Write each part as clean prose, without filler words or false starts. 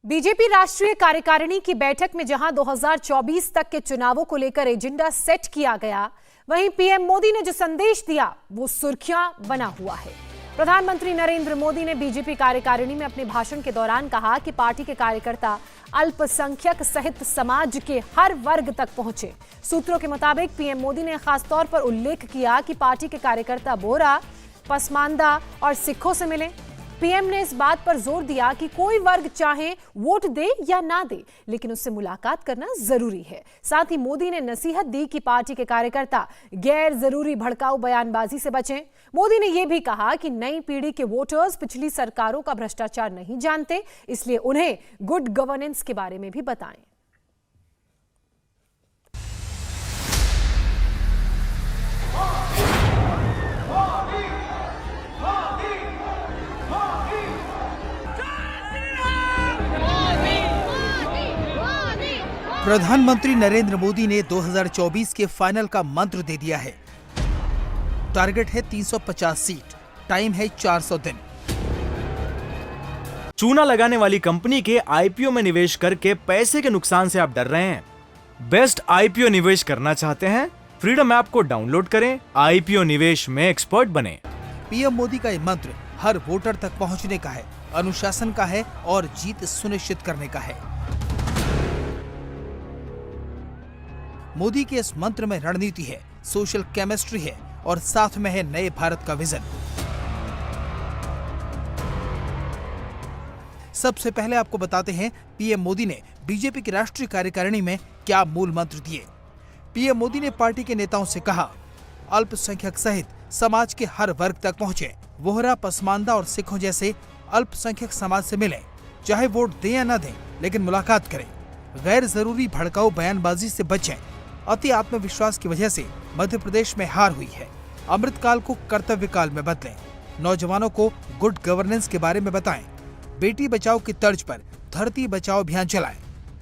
BJP राष्ट्रीय कार्यकारिणी की बैठक में जहां 2024 तक के चुनावों को लेकर एजेंडा सेट किया गया, वहीं पीएम मोदी ने जो संदेश दिया वो सुर्खियां बना हुआ है। प्रधानमंत्री नरेंद्र मोदी ने बीजेपी कार्यकारिणी में अपने भाषण के दौरान कहा कि पार्टी के कार्यकर्ता अल्पसंख्यक सहित समाज के हर वर्ग तक पहुंचे। सूत्रों के मुताबिक पीएम मोदी ने खासतौर पर उल्लेख किया कि पार्टी के कार्यकर्ता बोहरा, पसमानदा और सिखों से मिले। पीएम ने इस बात पर जोर दिया कि कोई वर्ग चाहे वोट दे या ना दे, लेकिन उससे मुलाकात करना जरूरी है। साथ ही मोदी ने नसीहत दी कि पार्टी के कार्यकर्ता गैर जरूरी भड़काऊ बयानबाजी से बचें। मोदी ने यह भी कहा कि नई पीढ़ी के वोटर्स पिछली सरकारों का भ्रष्टाचार नहीं जानते, इसलिए उन्हें गुड गवर्नेंस के बारे में भी बताएं। प्रधानमंत्री नरेंद्र मोदी ने 2024 के फाइनल का मंत्र दे दिया है। टारगेट है 350 सीट, टाइम है 400 दिन। चूना लगाने वाली कंपनी के आईपीओ में निवेश करके पैसे के नुकसान से आप डर रहे हैं? बेस्ट आईपीओ निवेश करना चाहते हैं? फ्रीडम ऐप को डाउनलोड करें, आईपीओ निवेश में एक्सपर्ट बने। पीएम मोदी का ये मंत्र हर वोटर तक पहुंचने का है, अनुशासन का है और जीत सुनिश्चित करने का है। मोदी के इस मंत्र में रणनीति है, सोशल केमिस्ट्री है और साथ में है नए भारत का विजन। सबसे पहले आपको बताते हैं पीएम मोदी ने बीजेपी की राष्ट्रीय कार्यकारिणी में क्या मूल मंत्र दिए। पीएम मोदी ने पार्टी के नेताओं से कहा, अल्पसंख्यक सहित समाज के हर वर्ग तक पहुंचे। बोहरा, पसमानदा और सिखों जैसे अल्पसंख्यक समाज से मिलें। चाहे वोट दें या न दें, लेकिन मुलाकात करें। गैर जरूरी भड़काऊ बयानबाजी से बचें। अति आत्मविश्वास की वजह से मध्य प्रदेश में हार हुई है। अमृतकाल को कर्तव्य काल में बदलें। नौजवानों को गुड गवर्नेंस के बारे में बताएं। बेटी बचाओ की तर्ज पर धरती बचाओ अभियान चलाएं।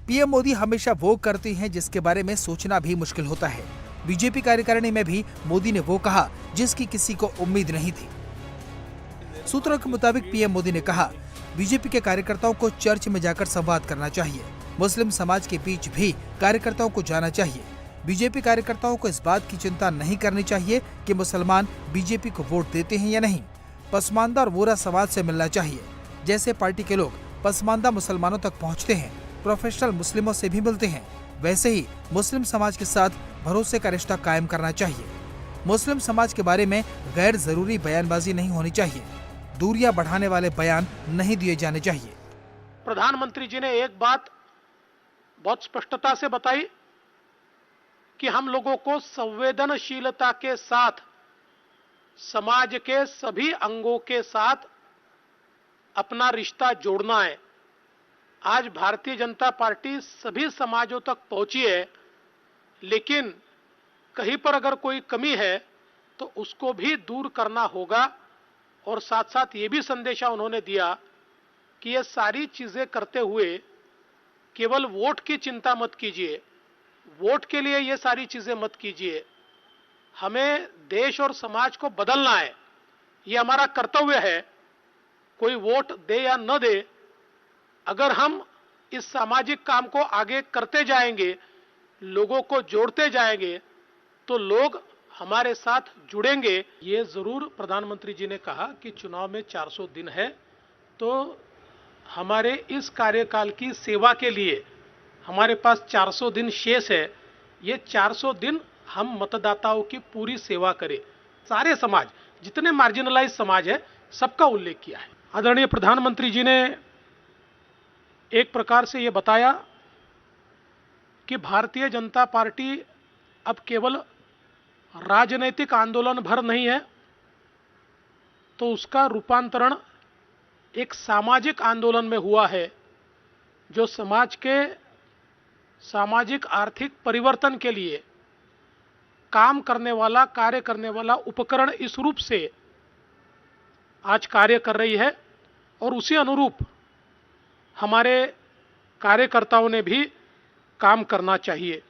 पीएम मोदी हमेशा वो करते हैं जिसके बारे में सोचना भी मुश्किल होता है। बीजेपी कार्यकारिणी में भी मोदी ने वो कहा जिसकी किसी को उम्मीद नहीं थी। सूत्रों के मुताबिक पीएम मोदी ने कहा, बीजेपी के कार्यकर्ताओं को चर्च में जाकर संवाद करना चाहिए। मुस्लिम समाज के बीच भी कार्यकर्ताओं को जाना चाहिए। बीजेपी कार्यकर्ताओं को इस बात की चिंता नहीं करनी चाहिए कि मुसलमान बीजेपी को वोट देते हैं या नहीं। पसमानदा और बोहरा समाज से मिलना चाहिए। जैसे पार्टी के लोग पसमानदा मुसलमानों तक पहुंचते हैं, प्रोफेशनल मुस्लिमों से भी मिलते हैं, वैसे ही मुस्लिम समाज के साथ भरोसे का रिश्ता कायम करना चाहिए। मुस्लिम समाज के बारे में गैर जरूरी बयानबाजी नहीं होनी चाहिए। दूरियां बढ़ाने वाले बयान नहीं दिए जाने चाहिए। प्रधानमंत्री जी ने एक बात बहुत स्पष्टता से बताई कि हम लोगों को संवेदनशीलता के साथ समाज के सभी अंगों के साथ अपना रिश्ता जोड़ना है। आज भारतीय जनता पार्टी सभी समाजों तक पहुंची है, लेकिन कहीं पर अगर कोई कमी है तो उसको भी दूर करना होगा। और साथ साथ ये भी संदेशा उन्होंने दिया कि ये सारी चीजें करते हुए केवल वोट की चिंता मत कीजिए, वोट के लिए ये सारी चीजें मत कीजिए। हमें देश और समाज को बदलना है, ये हमारा कर्तव्य है। कोई वोट दे या न दे, अगर हम इस सामाजिक काम को आगे करते जाएंगे, लोगों को जोड़ते जाएंगे, तो लोग हमारे साथ जुड़ेंगे। ये जरूर प्रधानमंत्री जी ने कहा कि चुनाव में 400 दिन है, तो हमारे इस कार्यकाल की सेवा के लिए हमारे पास 400 दिन शेष है। ये 400 दिन हम मतदाताओं की पूरी सेवा करें। सारे समाज, जितने मार्जिनलाइज समाज है, सबका उल्लेख किया है। आदरणीय प्रधानमंत्री जी ने एक प्रकार से ये बताया कि भारतीय जनता पार्टी अब केवल राजनीतिक आंदोलन भर नहीं है, तो उसका रूपांतरण एक सामाजिक आंदोलन में हुआ है, जो समाज के सामाजिक आर्थिक परिवर्तन के लिए काम करने वाला, कार्य करने वाला उपकरण इस रूप से आज कार्य कर रही है। और उसी अनुरूप हमारे कार्यकर्ताओं ने भी काम करना चाहिए।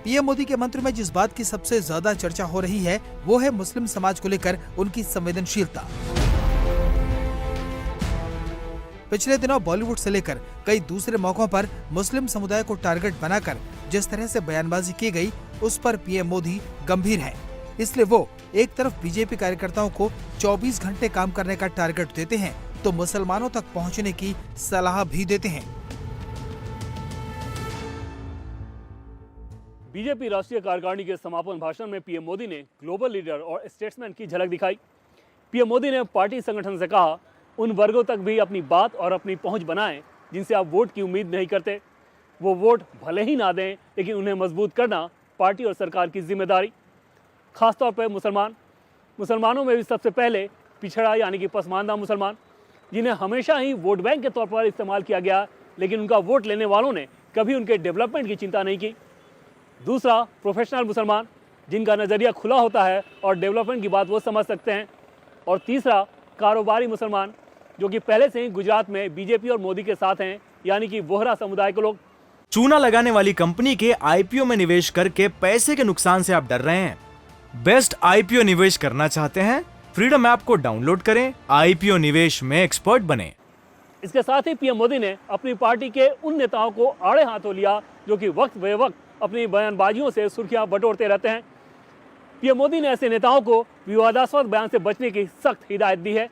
पीएम मोदी के मंत्र में जिस बात की सबसे ज्यादा चर्चा हो रही है वो है मुस्लिम समाज को लेकर उनकी संवेदनशीलता। पिछले दिनों बॉलीवुड से लेकर कई दूसरे मौकों पर मुस्लिम समुदाय को टारगेट बनाकर जिस तरह से बयानबाजी की गई, उस पर पीएम मोदी गंभीर हैं। इसलिए वो एक तरफ बीजेपी कार्यकर्ताओं को 24 घंटे काम करने का टारगेट देते हैं, तो मुसलमानों तक पहुंचने की सलाह भी देते हैं। बीजेपी राष्ट्रीय कार्यकारिणी के समापन भाषण में पीएम मोदी ने ग्लोबल लीडर और स्टेट्समैन की झलक दिखाई। पीएम मोदी ने पार्टी संगठन से कहा, उन वर्गों तक भी अपनी बात और अपनी पहुंच बनाएं जिनसे आप वोट की उम्मीद नहीं करते। वो वोट भले ही ना दें, लेकिन उन्हें मजबूत करना पार्टी और सरकार की जिम्मेदारी। खासतौर पर मुसलमानों में भी सबसे पहले पिछड़ा यानी कि पसमानदा मुसलमान, जिन्हें हमेशा ही वोट बैंक के तौर पर इस्तेमाल किया गया, लेकिन उनका वोट लेने वालों ने कभी उनके डेवलपमेंट की चिंता नहीं की। दूसरा, प्रोफेशनल मुसलमान, जिनका नज़रिया खुला होता है और डेवलपमेंट की बात वो समझ सकते हैं। और तीसरा, कारोबारी मुसलमान, जो कि पहले से ही गुजरात में बीजेपी और मोदी के साथ हैं, यानी कि बोहरा समुदाय के लोग। चूना लगाने वाली कंपनी के आईपीओ में निवेश करके पैसे के नुकसान से आप डर रहे हैं? बेस्ट आईपीओ निवेश करना चाहते हैं? फ्रीडम ऐप को डाउनलोड करें, आईपीओ निवेश में एक्सपर्ट बने। इसके साथ ही पीएम मोदी ने अपनी पार्टी के उन नेताओं को आड़े हाथों लिया जो कि वक्त बे वक्त अपनी बयानबाजियों से सुर्खियां बटोरते रहते हैं। पीएम मोदी ने ऐसे नेताओं को विवादास्पद बयान से बचने की सख्त हिदायत दी है।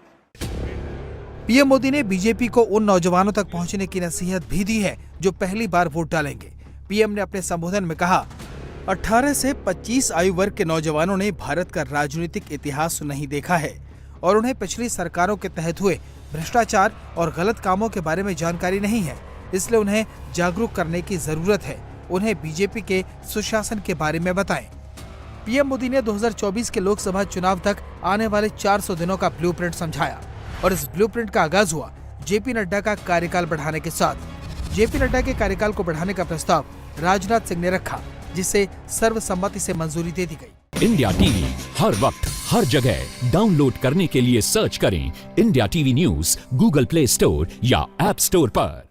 पीएम मोदी ने बीजेपी को उन नौजवानों तक पहुंचने की नसीहत भी दी है जो पहली बार वोट डालेंगे। पीएम ने अपने संबोधन में कहा, 18 से 25 आयु वर्ग के नौजवानों ने भारत का राजनीतिक इतिहास नहीं देखा है और उन्हें पिछली सरकारों के तहत हुए भ्रष्टाचार और गलत कामों के बारे में जानकारी नहीं है। इसलिए उन्हें जागरूक करने की जरूरत है। उन्हें बीजेपी के सुशासन के बारे में बताएं। पीएम मोदी ने 2024 के लोकसभा चुनाव तक आने वाले 400 दिनों का ब्लूप्रिंट समझाया और इस ब्लूप्रिंट का आगाज हुआ जेपी नड्डा का कार्यकाल बढ़ाने के साथ। जेपी नड्डा के कार्यकाल को बढ़ाने का प्रस्ताव राजनाथ सिंह ने रखा, जिसे सर्वसम्मति से मंजूरी दे दी गई। इंडिया टीवी हर वक्त हर जगह डाउनलोड करने के लिए सर्च करें India TV news Google play store या ऐप स्टोर पर।